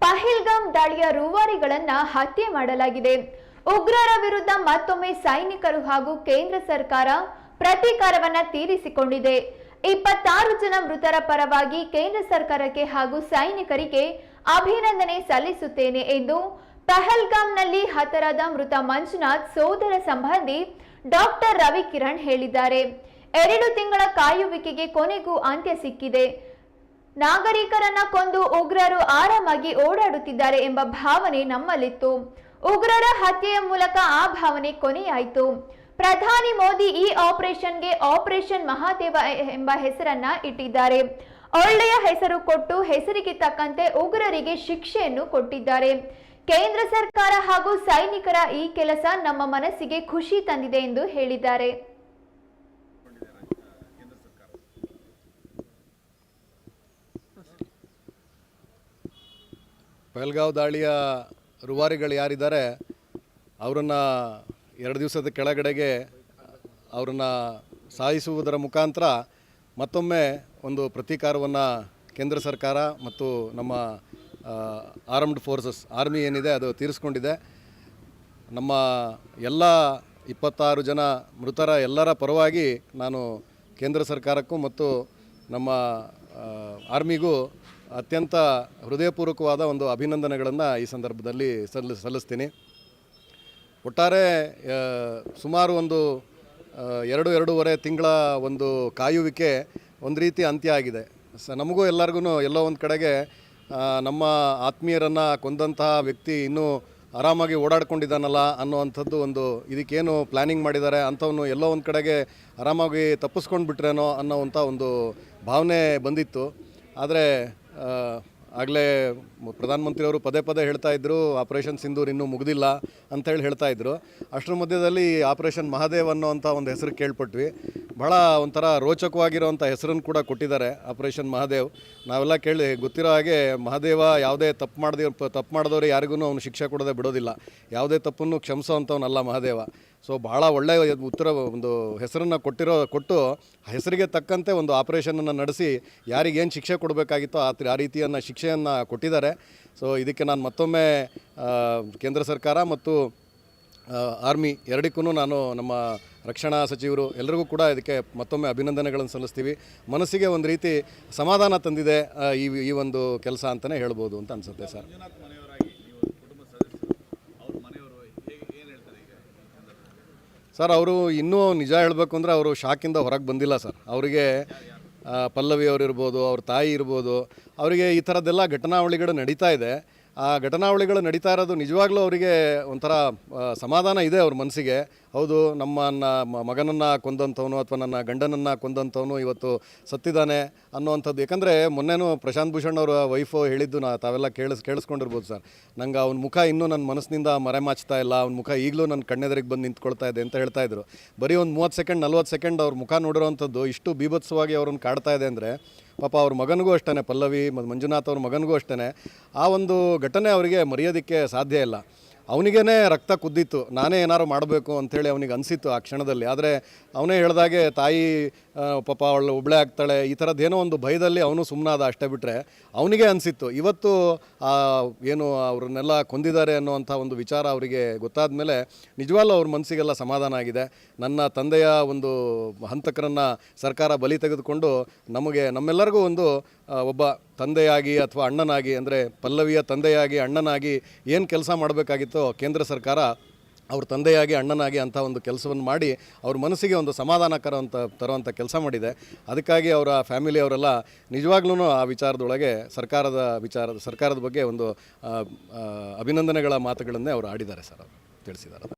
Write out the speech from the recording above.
ಪಹಲ್ಗಾಮ್ ದಾಳಿಯ ರೂವಾರಿಗಳನ್ನ ಹತ್ಯೆ ಮಾಡಲಾಗಿದೆ. ಉಗ್ರರ ವಿರುದ್ಧ ಮತ್ತೊಮ್ಮೆ ಸೈನಿಕರು ಹಾಗೂ ಕೇಂದ್ರ ಸರ್ಕಾರ ಪ್ರತೀಕಾರವನ್ನ ತೀರಿಸಿಕೊಂಡಿದೆ. 26 ಜನ ಮೃತರ ಪರವಾಗಿ ಕೇಂದ್ರ ಸರ್ಕಾರಕ್ಕೆ ಹಾಗೂ ಸೈನಿಕರಿಗೆ ಅಭಿನಂದನೆ ಸಲ್ಲಿಸುತ್ತೇನೆ ಎಂದು ಪಹಲ್ಗಾಮ್ನಲ್ಲಿ ಹತರಾದ ಮೃತ ಮಂಜುನಾಥ್ ಸೋದರ ಸಂಬಂಧಿ ಡಾಕ್ಟರ್ ರವಿಕಿರಣ್ ಹೇಳಿದ್ದಾರೆ. 2 ತಿಂಗಳ ಕಾಯುವಿಕೆಗೆ ಕೊನೆಗೂ ಅಂತ್ಯ ಸಿಕ್ಕಿದೆ. ನಾಗರಿಕರನ್ನ ಕೊಂದು ಉಗ್ರರು ಆರಾಮಾಗಿ ಓಡಾಡುತ್ತಿದ್ದಾರೆ ಎಂಬ ಭಾವನೆ ನಮ್ಮಲ್ಲಿತ್ತು. ಉಗ್ರರ ಹತ್ಯೆಯ ಮೂಲಕ ಆ ಭಾವನೆ ಕೊನೆಯಾಯಿತು. ಪ್ರಧಾನಿ ಮೋದಿ ಈ ಆಪರೇಷನ್ಗೆ ಆಪರೇಷನ್ ಮಹಾದೇವ ಎಂಬ ಹೆಸರನ್ನ ಇಟ್ಟಿದ್ದಾರೆ. ಒಳ್ಳೆಯ ಹೆಸರು ಕೊಟ್ಟು ಹೆಸರಿಗೆ ತಕ್ಕಂತೆ ಉಗ್ರರಿಗೆ ಶಿಕ್ಷೆಯನ್ನು ಕೊಟ್ಟಿದ್ದಾರೆ. ಕೇಂದ್ರ ಸರ್ಕಾರ ಹಾಗೂ ಸೈನಿಕರ ಈ ಕೆಲಸ ನಮ್ಮ ಮನಸ್ಸಿಗೆ ಖುಷಿ ತಂದಿದೆ ಎಂದು ಹೇಳಿದ್ದಾರೆ. ಪಹಲ್ಗಾವ್ ದಾಳಿಯ ರೂವಾರಿಗಳು ಯಾರಿದ್ದಾರೆ ಅವರನ್ನು 2 ದಿವಸದ ಕೆಳಗಡೆಗೆ ಅವರನ್ನು ಸಾಯಿಸುವುದರ ಮುಖಾಂತರ ಮತ್ತೊಮ್ಮೆ ಒಂದು ಪ್ರತೀಕಾರವನ್ನು ಕೇಂದ್ರ ಸರ್ಕಾರ ಮತ್ತು ನಮ್ಮ ಆರ್ಮ್ಡ್ ಫೋರ್ಸಸ್ ಆರ್ಮಿ ಏನಿದೆ ಅದು ತೀರಿಸ್ಕೊಂಡಿದೆ. ನಮ್ಮ ಎಲ್ಲ 26 ಜನ ಮೃತರ ಎಲ್ಲರ ಪರವಾಗಿ ನಾನು ಕೇಂದ್ರ ಸರ್ಕಾರಕ್ಕೂ ಮತ್ತು ನಮ್ಮ ಆರ್ಮಿಗೂ ಅತ್ಯಂತ ಹೃದಯಪೂರ್ವಕವಾದ ಒಂದು ಅಭಿನಂದನೆಗಳನ್ನು ಈ ಸಂದರ್ಭದಲ್ಲಿ ಸಲ್ಲಿಸ್ತೀನಿ. ಒಟ್ಟಾರೆ ಸುಮಾರು ಒಂದು 2-2.5 ತಿಂಗಳ ಒಂದು ಕಾಯುವಿಕೆ ಒಂದು ರೀತಿ ಅಂತ್ಯ ಆಗಿದೆ. ನಮಗೂ ಎಲ್ಲರಿಗೂ ಎಲ್ಲೋ ಒಂದು ಕಡೆಗೆ ನಮ್ಮ ಆತ್ಮೀಯರನ್ನು ಕೊಂದಂತಹ ವ್ಯಕ್ತಿ ಇನ್ನೂ ಆರಾಮಾಗಿ ಓಡಾಡ್ಕೊಂಡಿದ್ದಾನಲ್ಲ ಅನ್ನೋವಂಥದ್ದು ಒಂದು ಇದಕ್ಕೇನು ಪ್ಲ್ಯಾನಿಂಗ್ ಮಾಡಿದ್ದಾರೆ ಅಂಥವನು ಎಲ್ಲೋ ಒಂದು ಕಡೆಗೆ ಆರಾಮಾಗಿ ತಪ್ಪಿಸ್ಕೊಂಡು ಬಿಟ್ರೇನೋ ಅನ್ನೋವಂಥ ಒಂದು ಭಾವನೆ ಬಂದಿತ್ತು. ಆದರೆ ಆಗಲೇ ಪ್ರಧಾನಮಂತ್ರಿಯವರು ಪದೇ ಪದೇ ಹೇಳ್ತಾ ಇದ್ದರು ಆಪರೇಷನ್ ಸಿಂಧೂರ್ ಇನ್ನೂ ಮುಗಿದಿಲ್ಲ ಅಂಥೇಳಿ ಹೇಳ್ತಾ ಇದ್ದರು. ಅಷ್ಟರ ಮಧ್ಯದಲ್ಲಿ ಆಪರೇಷನ್ ಮಹಾದೇವ್ ಅನ್ನೋವಂಥ ಒಂದು ಹೆಸರು ಕೇಳ್ಪಟ್ವಿ. ಭಾಳ ಒಂಥರ ರೋಚಕವಾಗಿರೋವಂಥ ಹೆಸರನ್ನು ಕೂಡ ಕೊಟ್ಟಿದ್ದಾರೆ ಆಪರೇಷನ್ ಮಹಾದೇವ್. ನಾವೆಲ್ಲ ಗೊತ್ತಿರೋ ಹಾಗೆ ಮಹಾದೇವ ಯಾವುದೇ ತಪ್ಪು ಮಾಡಿದವರು ಯಾರಿಗೂ ಅವನು ಶಿಕ್ಷೆ ಕೊಡೋದೇ ಬಿಡೋದಿಲ್ಲ. ಯಾವುದೇ ತಪ್ಪನ್ನು ಕ್ಷಮಿಸೋವಂಥವನಲ್ಲ ಮಹಾದೇವ. ಸೊ ಭಾಳ ಒಳ್ಳೆಯ ಒಂದು ಹೆಸರನ್ನು ಕೊಟ್ಟು ಹೆಸರಿಗೆ ತಕ್ಕಂತೆ ಒಂದು ಆಪರೇಷನನ್ನು ನಡೆಸಿ ಯಾರಿಗೇನು ಶಿಕ್ಷೆ ಕೊಡಬೇಕಾಗಿತ್ತೋ ಆ ರೀತಿಯನ್ನು ಶಿಕ್ಷೆಯನ್ನು ಕೊಟ್ಟಿದ್ದಾರೆ. ಸೊ ಇದಕ್ಕೆ ನಾನು ಮತ್ತೊಮ್ಮೆ ಕೇಂದ್ರ ಸರ್ಕಾರ ಮತ್ತು ಆರ್ಮಿ ಎರಡಕ್ಕೂ ನಾನು ನಮ್ಮ ರಕ್ಷಣಾ ಸಚಿವರು ಎಲ್ಲರಿಗೂ ಕೂಡ ಇದಕ್ಕೆ ಮತ್ತೊಮ್ಮೆ ಅಭಿನಂದನೆಗಳನ್ನು ಸಲ್ಲಿಸ್ತೀವಿ. ಮನಸ್ಸಿಗೆ ಒಂದು ರೀತಿ ಸಮಾಧಾನ ತಂದಿದೆ ಈ ಒಂದು ಕೆಲಸ ಅಂತಲೇ ಹೇಳ್ಬೋದು ಅಂತ ಅನಿಸುತ್ತೆ ಸರ್. ಸರ್ ಅವರು ಇನ್ನೂ ನಿಜ ಹೇಳಬೇಕು ಅಂದರೆ ಅವರು ಶಾಕಿಂದ ಹೊರಗೆ ಬಂದಿಲ್ಲ ಸರ್. ಅವರಿಗೆ ಪಲ್ಲವಿ ಅವರು ಇರ್ಬೋದು, ಅವ್ರ ತಾಯಿ ಇರ್ಬೋದು, ಅವರಿಗೆ ಈ ಥರದ್ದೆಲ್ಲ ಘಟನಾವಳಿಗಳು ನಡೀತಾ ಇದೆ. ಆ ಘಟನಾವಳಿಗಳು ನಡೀತಾ ಇರೋದು ನಿಜವಾಗ್ಲೂ ಅವರಿಗೆ ಒಂಥರ ಸಮಾಧಾನ ಇದೆ ಅವ್ರ ಮನಸ್ಸಿಗೆ. ಹೌದು, ನನ್ನ ಮಗನನ್ನು ಕೊಂದಂಥವನು ಅಥವಾ ನನ್ನ ಗಂಡನನ್ನು ಕೊಂದಂಥವನು ಇವತ್ತು ಸತ್ತಿದ್ದಾನೆ ಅನ್ನೋವಂಥದ್ದು. ಯಾಕಂದರೆ ಮೊನ್ನೆನೂ ಪ್ರಶಾಂತ್ ಭೂಷಣ್ ಅವರ ವೈಫು ಹೇಳಿದ್ದು ತಾವೆಲ್ಲ ಕೇಳಿಸ್ಕೊಂಡಿರ್ಬೋದು ಸರ್. ನಂಗೆ ಅವನ ಮುಖ ಇನ್ನೂ ನನ್ನ ಮನಸ್ಸಿನಿಂದ ಮರೆಮಾಚ್ತಾ ಇಲ್ಲ, ಅವನ ಮುಖ ಈಗಲೂ ನನ್ನ ಕಣ್ಣೆದರಿಗೆ ಬಂದು ನಿಂತ್ಕೊಳ್ತಾ ಇದೆ ಅಂತ ಹೇಳ್ತಾಯಿದ್ರು. ಬರೀ ಒಂದು 30 ಸೆಕೆಂಡ್ 40 ಸೆಕೆಂಡ್ ಅವ್ರ ಮುಖ ನೋಡಿರೋವಂಥದ್ದು ಇಷ್ಟು ಬೀಭತ್ಸವಾಗಿ ಅವ್ರನ್ನ ಕಾಡ್ತಾ ಇದೆ ಅಂದರೆ ಪಾಪ ಅವ್ರ ಮಗನಿಗೂ ಅಷ್ಟೇ, ಪಲ್ಲವಿ ಮತ್ತು ಮಂಜುನಾಥ್ ಅವ್ರ ಮಗನಿಗೂ ಅಷ್ಟೇ ಆ ಒಂದು ಘಟನೆ ಅವರಿಗೆ ಮರೆಯೋದಕ್ಕೆ ಸಾಧ್ಯ ಇಲ್ಲ. ಅವನಿಗೇ ರಕ್ತ ಕುದ್ದಿತ್ತು, ನಾನೇ ಏನಾರು ಮಾಡಬೇಕು ಅಂಥೇಳಿ ಅವನಿಗೆ ಅನಿಸಿತ್ತು ಆ ಕ್ಷಣದಲ್ಲಿ. ಆದರೆ ಅವನೇ ಹೇಳ್ದಾಗೆ ತಾಯಿ ಪಾಪ ಅವಳು ಒಬ್ಬಳೇ ಆಗ್ತಾಳೆ ಈ ಥರದ್ದೇನೋ ಒಂದು ಭಯದಲ್ಲಿ ಅವನು ಸುಮ್ಮನಾದ ಅಷ್ಟೇ. ಬಿಟ್ಟರೆ ಅವನಿಗೆ ಅನಿಸಿತ್ತು ಇವತ್ತು ಏನು ಅವ್ರನ್ನೆಲ್ಲ ಕೊಂದಿದ್ದಾರೆ ಅನ್ನೋವಂಥ ಒಂದು ವಿಚಾರ ಅವರಿಗೆ ಗೊತ್ತಾದ ಮೇಲೆ ನಿಜವಾಗ್ಲೂ ಅವ್ರ ಮನಸ್ಸಿಗೆಲ್ಲ ಸಮಾಧಾನ ಆಗಿದೆ. ನನ್ನ ತಂದೆಯ ಒಂದು ಹಂತಕರನ್ನು ಸರ್ಕಾರ ಬಲಿ ತೆಗೆದುಕೊಂಡು ನಮ್ಮೆಲ್ಲರಿಗೂ ಒಂದು ಒಬ್ಬ ತಂದೆಯಾಗಿ ಅಥವಾ ಅಣ್ಣನಾಗಿ, ಅಂದರೆ ಪಲ್ಲವಿಯ ತಂದೆಯಾಗಿ ಅಣ್ಣನಾಗಿ ಏನು ಕೆಲಸ ಮಾಡಬೇಕಾಗಿತ್ತೋ ಕೇಂದ್ರ ಸರ್ಕಾರ ಅವ್ರ ತಂದೆಯಾಗಿ ಅಣ್ಣನಾಗಿ ಅಂಥ ಒಂದು ಕೆಲಸವನ್ನು ಮಾಡಿ ಅವ್ರ ಮನಸ್ಸಿಗೆ ಒಂದು ಸಮಾಧಾನಕರ ತರುವಂಥ ಕೆಲಸ ಮಾಡಿದೆ. ಅದಕ್ಕಾಗಿ ಅವರ ಫ್ಯಾಮಿಲಿಯವರೆಲ್ಲ ನಿಜವಾಗ್ಲೂ ಆ ವಿಚಾರದೊಳಗೆ ಸರ್ಕಾರದ ಬಗ್ಗೆ ಒಂದು ಅಭಿನಂದನೆಗಳ ಮಾತುಗಳನ್ನೇ ಅವರು ಆಡಿದ್ದಾರೆ ಸರ್, ಅವರು ತಿಳಿಸಿದ್ದಾರೆ.